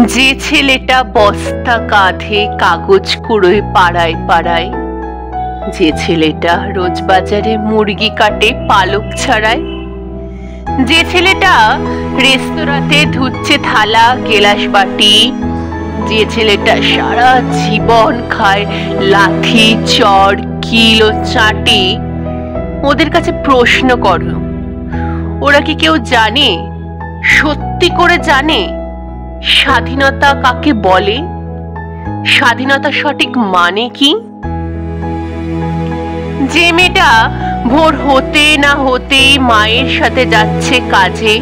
যে ছেলেটা বস্তা কাঁধে কাগজ কুড়োয় পাড়ায় পাড়ায়, যে ছেলেটা রোজ বাজারে মুরগি কাটে পালক ছাড়ায়, যে ছেলেটা রেস্তোরাঁতে ধুচ্ছে থালা গেলাস বাটি, যে ছেলেটা সারা জীবন খায় লাথি চড় কিল ও চাটি, ওদের কাছে প্রশ্ন করো, ওরা কি কেউ জানে, সত্যি করে জানে স্বাধীনতা কাকে বলে? স্বাধীনতা সঠিক মানে কি? যে মেয়েটা ভোর হতে না হতেই মায়ের সাথে যাচ্ছে কাজে,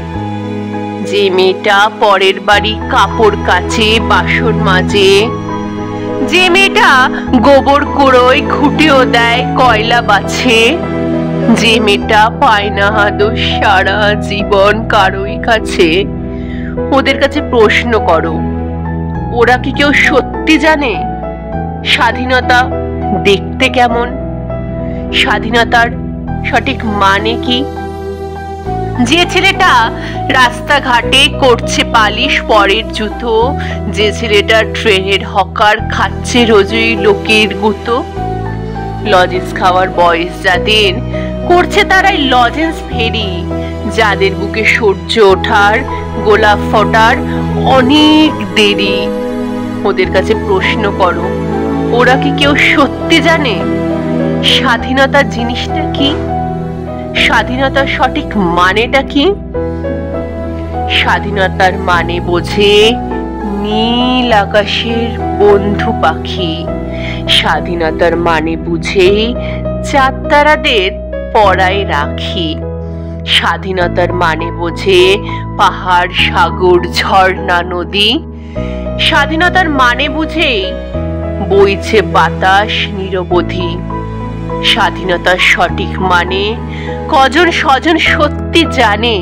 যে মেয়েটা পরের বাড়ি কাপড় কাচে বাসন মাজে, যে মেয়েটা গোবর কুড়োয় ঘুঁটেও দেয় কয়লা বাছে, যে মেয়েটা পায় না হাদোস সারা জীবন কারোই কাছে, ওদের কাছে প্রশ্ন করো, ওরা কি কেউ সত্যি জানে স্বাধীনতা দেখতে কেমন? স্বাধীনতার সঠিক মানে কি? যে ছেলেটা রাস্তাঘাটে করছে পালিশ পরের জুতো, যে ছেলেটা ট্রেনের হকার খাচ্ছে রোজই লোকের গুতো, লজেন্স খাওয়ার বয়স যাদের করছে তারাই লজেন্স ফেরি, যাদের বুকে সূর্য ওঠার গোলাপ ফোটার অনেক দেরি, ওদের কাছে প্রশ্ন করো, ওরা কি কেউ সত্যি জানে স্বাধীনতা জিনিসটা কি? স্বাধীনতার সঠিক মানেটা কি? স্বাধীনতার মানে বোঝে নীল আকাশের বন্ধু পাখি, স্বাধীনতার মানে বুঝে চাঁদ তারাদের পরায় রাখি, স্বাধীনতার মানে বোঝে পাহাড় সাগর ঝর্ণা নদী, স্বাধীনতার মানে বুঝে বইছে বাতাস নিরবধি। স্বাধীনতার সঠিক মানে কজন স্বজন সত্যি জানে?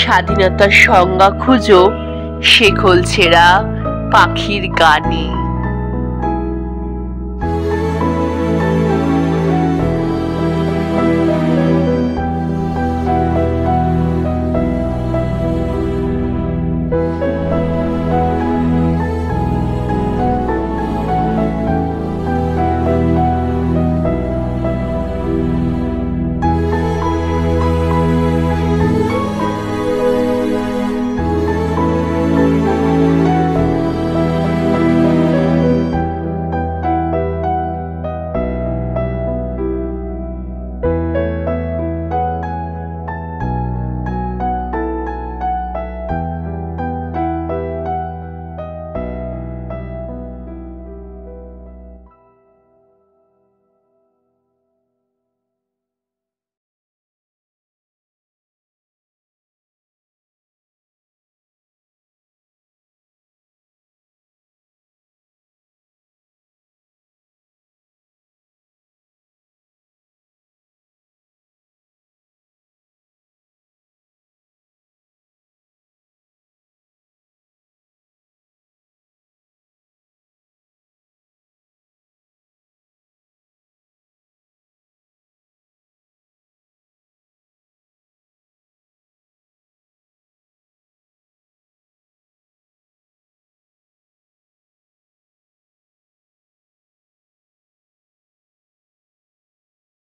স্বাধীনতার সংজ্ঞা খুঁজো শেকল ছেঁড়া পাখির গানে।